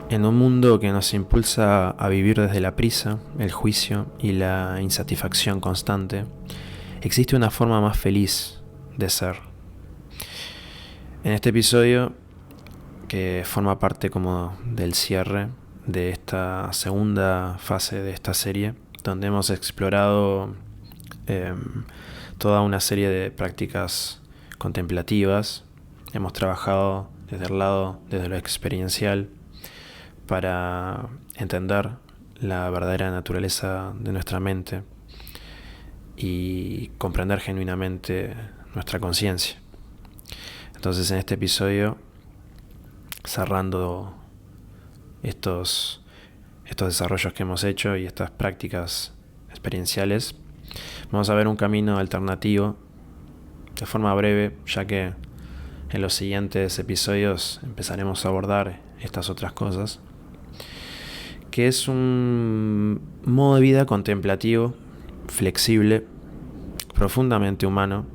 En un mundo que nos impulsa a vivir desde la prisa, el juicio y la insatisfacción constante, existe una forma más feliz de ser. En este episodio, que forma parte como del cierre de esta segunda fase de esta serie, donde hemos explorado eh, toda una serie de prácticas contemplativas, hemos trabajado desde lo experiencial, para entender la verdadera naturaleza de nuestra mente y comprender genuinamente nuestra conciencia. Entonces, en este episodio, cerrando estos desarrollos que hemos hecho y estas prácticas experienciales, vamos a ver un camino alternativo de forma breve, ya que en los siguientes episodios empezaremos a abordar estas otras cosas, que es un modo de vida contemplativo, flexible, profundamente humano,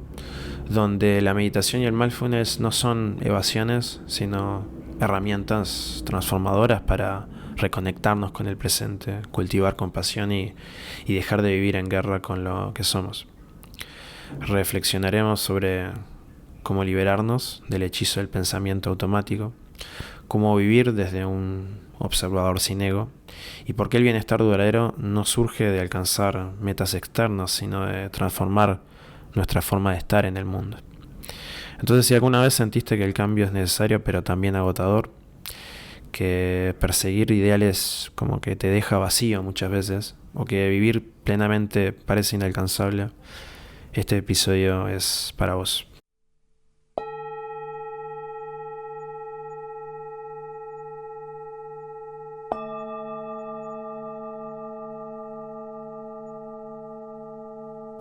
donde la meditación y el mindfulness no son evasiones, sino herramientas transformadoras para reconectarnos con el presente, cultivar compasión y dejar de vivir en guerra con lo que somos. Reflexionaremos sobre cómo liberarnos del hechizo del pensamiento automático, cómo vivir desde un observador sin ego, y por qué el bienestar duradero no surge de alcanzar metas externas, sino de transformar nuestra forma de estar en el mundo. Entonces, si alguna vez sentiste que el cambio es necesario pero también agotador, que perseguir ideales como que te deja vacío muchas veces, o que vivir plenamente parece inalcanzable, este episodio es para vos.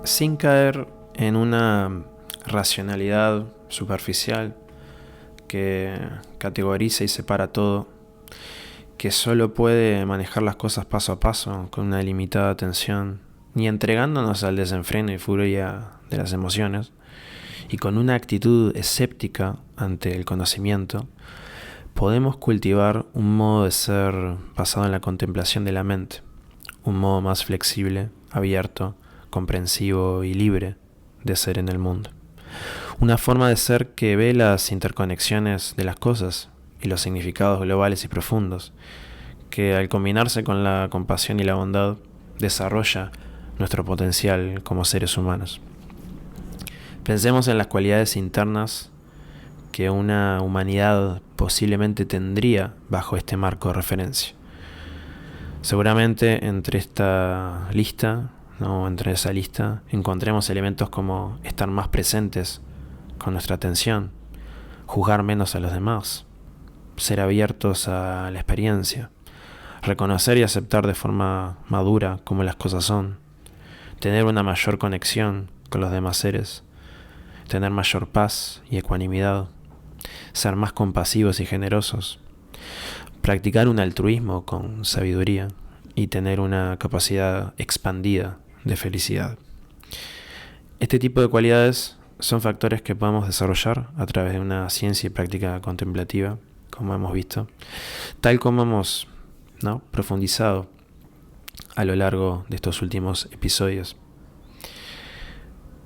Sin caer en una racionalidad superficial que categoriza y separa todo, que solo puede manejar las cosas paso a paso con una limitada atención, ni entregándonos al desenfreno y furia de las emociones, y con una actitud escéptica ante el conocimiento, podemos cultivar un modo de ser basado en la contemplación de la mente, un modo más flexible, abierto, comprensivo y libre de ser en el mundo. Una forma de ser que ve las interconexiones de las cosas y los significados globales y profundos, que al combinarse con la compasión y la bondad, desarrolla nuestro potencial como seres humanos. Pensemos en las cualidades internas que una humanidad posiblemente tendría bajo este marco de referencia. Seguramente entre esa lista encontremos elementos como estar más presentes con nuestra atención, juzgar menos a los demás, ser abiertos a la experiencia, reconocer y aceptar de forma madura como las cosas son, tener una mayor conexión con los demás seres, tener mayor paz y ecuanimidad, ser más compasivos y generosos, practicar un altruismo con sabiduría y tener una capacidad expandida de felicidad. Este tipo de cualidades son factores que podemos desarrollar a través de una ciencia y práctica contemplativa, como hemos visto, tal como hemos profundizado a lo largo de estos últimos episodios.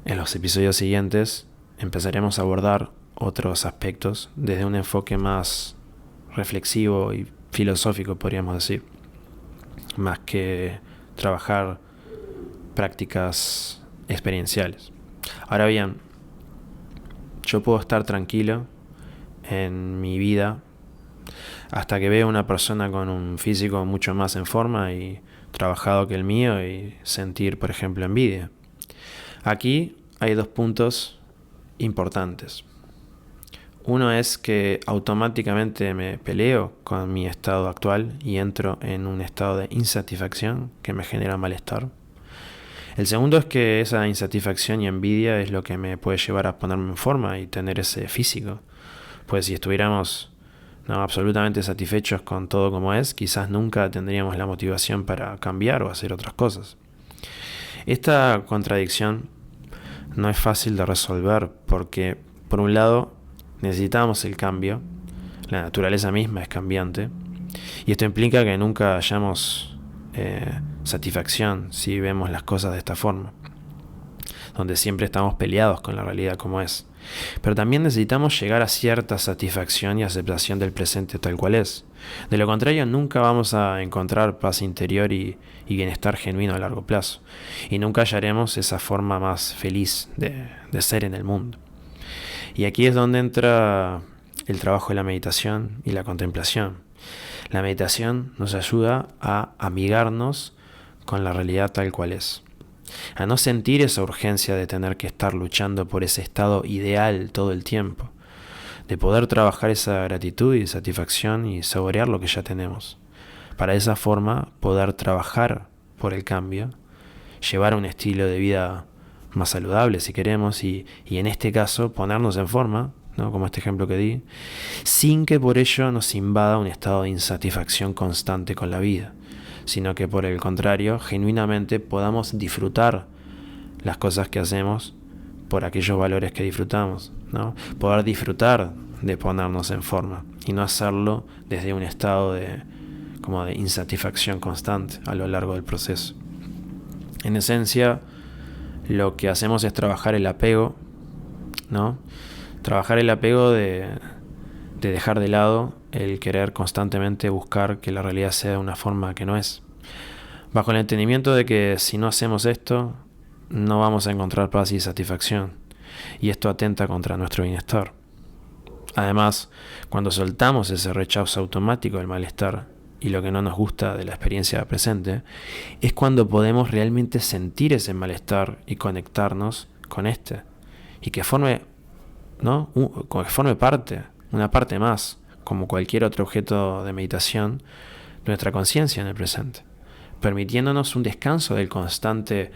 En los episodios siguientes empezaremos a abordar otros aspectos desde un enfoque más reflexivo y filosófico, podríamos decir, más que trabajar prácticas experienciales. Ahora bien, yo puedo estar tranquilo en mi vida hasta que veo una persona con un físico mucho más en forma y trabajado que el mío y sentir, por ejemplo, envidia. Aquí hay dos puntos importantes. Uno es que automáticamente me peleo con mi estado actual y entro en un estado de insatisfacción que me genera malestar. El segundo es que esa insatisfacción y envidia es lo que me puede llevar a ponerme en forma y tener ese físico. Pues si estuviéramos absolutamente satisfechos con todo como es, quizás nunca tendríamos la motivación para cambiar o hacer otras cosas. Esta contradicción no es fácil de resolver porque, por un lado, necesitamos el cambio, la naturaleza misma es cambiante, Y esto implica que nunca hallamos satisfacción si vemos las cosas de esta forma, donde siempre estamos peleados con la realidad como es. Pero también necesitamos llegar a cierta satisfacción y aceptación del presente tal cual es. De lo contrario, nunca vamos a encontrar paz interior y bienestar genuino a largo plazo. Y nunca hallaremos esa forma más feliz de ser en el mundo. Y aquí es donde entra el trabajo de la meditación y la contemplación. La meditación nos ayuda a amigarnos con la realidad tal cual es, a no sentir esa urgencia de tener que estar luchando por ese estado ideal todo el tiempo, de poder trabajar esa gratitud y satisfacción y saborear lo que ya tenemos, para de esa forma poder trabajar por el cambio, llevar un estilo de vida más saludable si queremos y en este caso ponernos en forma, ¿no? Como este ejemplo que di, sin que por ello nos invada un estado de insatisfacción constante con la vida, sino que por el contrario, genuinamente podamos disfrutar las cosas que hacemos por aquellos valores que disfrutamos, ¿no? Poder disfrutar de ponernos en forma y no hacerlo desde un estado de insatisfacción constante a lo largo del proceso. En esencia, lo que hacemos es trabajar el apego, ¿no? Trabajar el apego de dejar de lado el querer constantemente buscar que la realidad sea de una forma que no es, bajo el entendimiento de que si no hacemos esto no vamos a encontrar paz y satisfacción, y esto atenta contra nuestro bienestar. Además, cuando soltamos ese rechazo automático del malestar y lo que no nos gusta de la experiencia presente, es cuando podemos realmente sentir ese malestar y conectarnos con este, y que forme, ¿no? Que forme parte, una parte más, como cualquier otro objeto de meditación, de nuestra conciencia en el presente, permitiéndonos un descanso del constante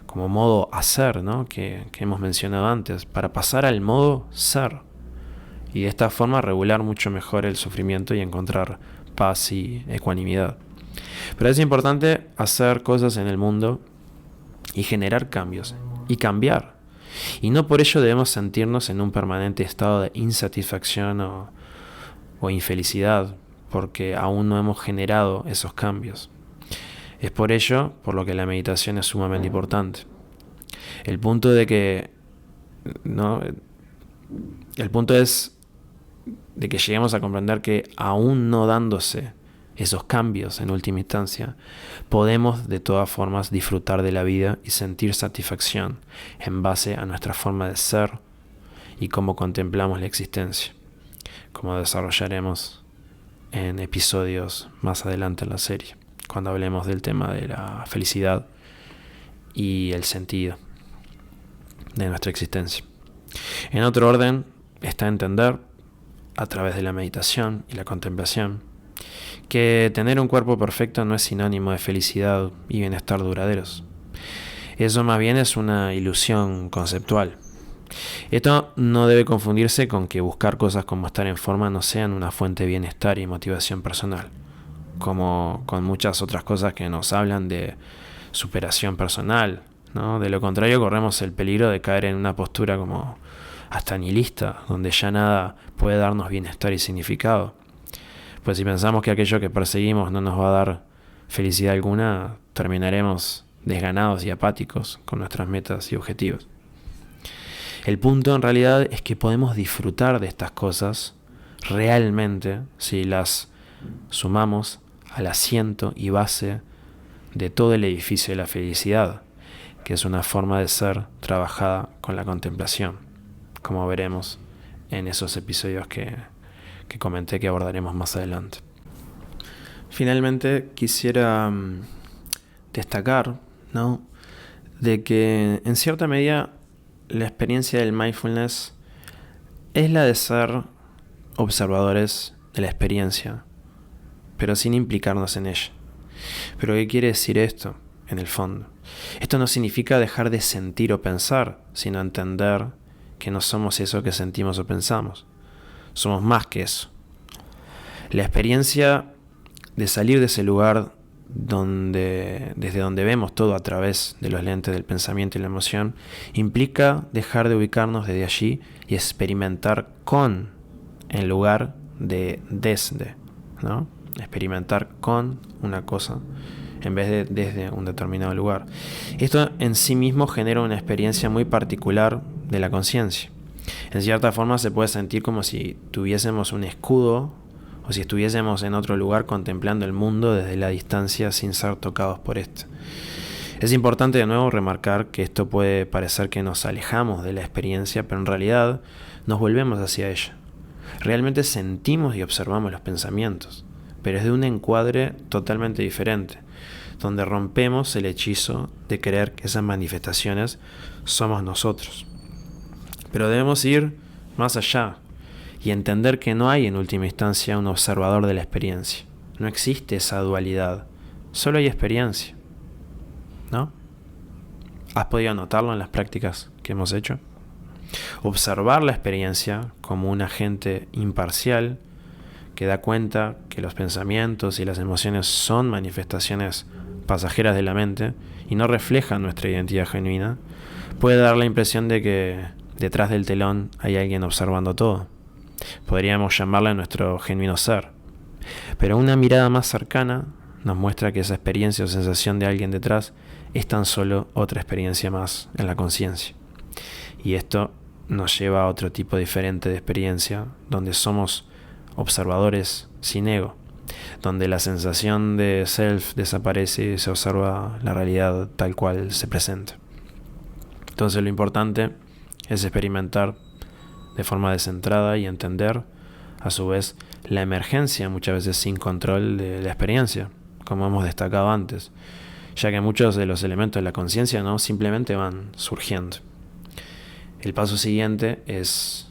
como modo hacer, ¿no? que hemos mencionado antes, para pasar al modo ser, y de esta forma regular mucho mejor el sufrimiento y encontrar paz y ecuanimidad. Pero es importante hacer cosas en el mundo y generar cambios y cambiar, y no por ello debemos sentirnos en un permanente estado de insatisfacción o infelicidad, porque aún no hemos generado esos cambios. Es por ello por lo que la meditación es sumamente importante. El punto de que, ¿no? El punto es de que lleguemos a comprender que aún no dándose esos cambios en última instancia, podemos de todas formas disfrutar de la vida y sentir satisfacción en base a nuestra forma de ser y cómo contemplamos la existencia, como desarrollaremos en episodios más adelante en la serie, cuando hablemos del tema de la felicidad y el sentido de nuestra existencia. En otro orden está entender, a través de la meditación y la contemplación, que tener un cuerpo perfecto no es sinónimo de felicidad y bienestar duraderos. Eso más bien es una ilusión conceptual. Esto no debe confundirse con que buscar cosas como estar en forma no sean una fuente de bienestar y motivación personal, como con muchas otras cosas que nos hablan de superación personal, ¿no? De lo contrario, corremos el peligro de caer en una postura como hasta nihilista, donde ya nada puede darnos bienestar y significado. Pues si pensamos que aquello que perseguimos no nos va a dar felicidad alguna, terminaremos desganados y apáticos con nuestras metas y objetivos. El punto en realidad es que podemos disfrutar de estas cosas realmente si las sumamos al asiento y base de todo el edificio de la felicidad, que es una forma de ser trabajada con la contemplación, como veremos en esos episodios que comenté que abordaremos más adelante. Finalmente quisiera destacar, ¿no?, de que en cierta medida la experiencia del mindfulness es la de ser observadores de la experiencia, pero sin implicarnos en ella. ¿Pero qué quiere decir esto, en el fondo? Esto no significa dejar de sentir o pensar, sino entender que no somos eso que sentimos o pensamos. Somos más que eso. La experiencia de salir de ese lugar desde donde vemos todo a través de los lentes del pensamiento y la emoción, implica dejar de ubicarnos desde allí y experimentar con en lugar de desde, ¿no? experimentar con una cosa en vez de desde un determinado lugar. Esto en sí mismo genera una experiencia muy particular de la conciencia. En cierta forma se puede sentir como si tuviésemos un escudo o si estuviésemos en otro lugar contemplando el mundo desde la distancia sin ser tocados por esto. Es importante de nuevo remarcar que esto puede parecer que nos alejamos de la experiencia, pero en realidad nos volvemos hacia ella. Realmente sentimos y observamos los pensamientos, pero es de un encuadre totalmente diferente, donde rompemos el hechizo de creer que esas manifestaciones somos nosotros. Pero debemos ir más allá y entender que no hay en última instancia un observador de la experiencia. No existe esa dualidad, solo hay experiencia. ¿No? ¿Has podido notarlo en las prácticas que hemos hecho? Observar la experiencia como un agente imparcial que da cuenta que los pensamientos y las emociones son manifestaciones pasajeras de la mente y no reflejan nuestra identidad genuina, puede dar la impresión de que detrás del telón hay alguien observando todo. Podríamos llamarle nuestro genuino ser. Pero una mirada más cercana nos muestra que esa experiencia o sensación de alguien detrás es tan solo otra experiencia más en la conciencia. Y esto nos lleva a otro tipo diferente de experiencia, donde somos observadores sin ego, donde la sensación de self desaparece y se observa la realidad tal cual se presenta. Entonces lo importante es experimentar de forma descentrada y entender, a su vez, la emergencia muchas veces sin control de la experiencia, como hemos destacado antes, ya que muchos de los elementos de la conciencia no simplemente van surgiendo. El paso siguiente es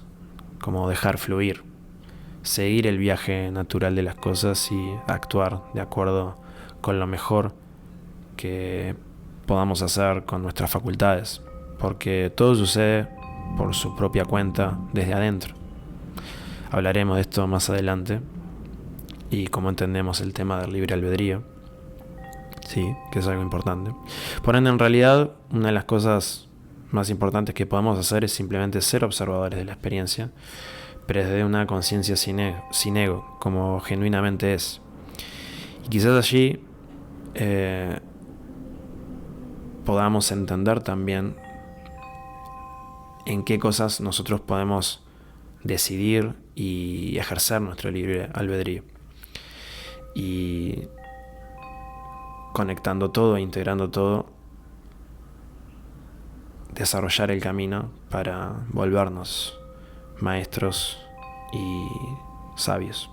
como dejar fluir, seguir el viaje natural de las cosas y actuar de acuerdo con lo mejor que podamos hacer con nuestras facultades, porque todo sucede por su propia cuenta desde adentro. Hablaremos de esto más adelante y cómo entendemos el tema del libre albedrío. Sí, que es algo importante. Por ende, en realidad, una de las cosas más importantes que podemos hacer es simplemente ser observadores de la experiencia, pero desde una conciencia sin ego, como genuinamente es. Y quizás allí podamos entender también en qué cosas nosotros podemos decidir y ejercer nuestro libre albedrío. Y conectando todo e integrando todo, desarrollar el camino para volvernos maestros y sabios.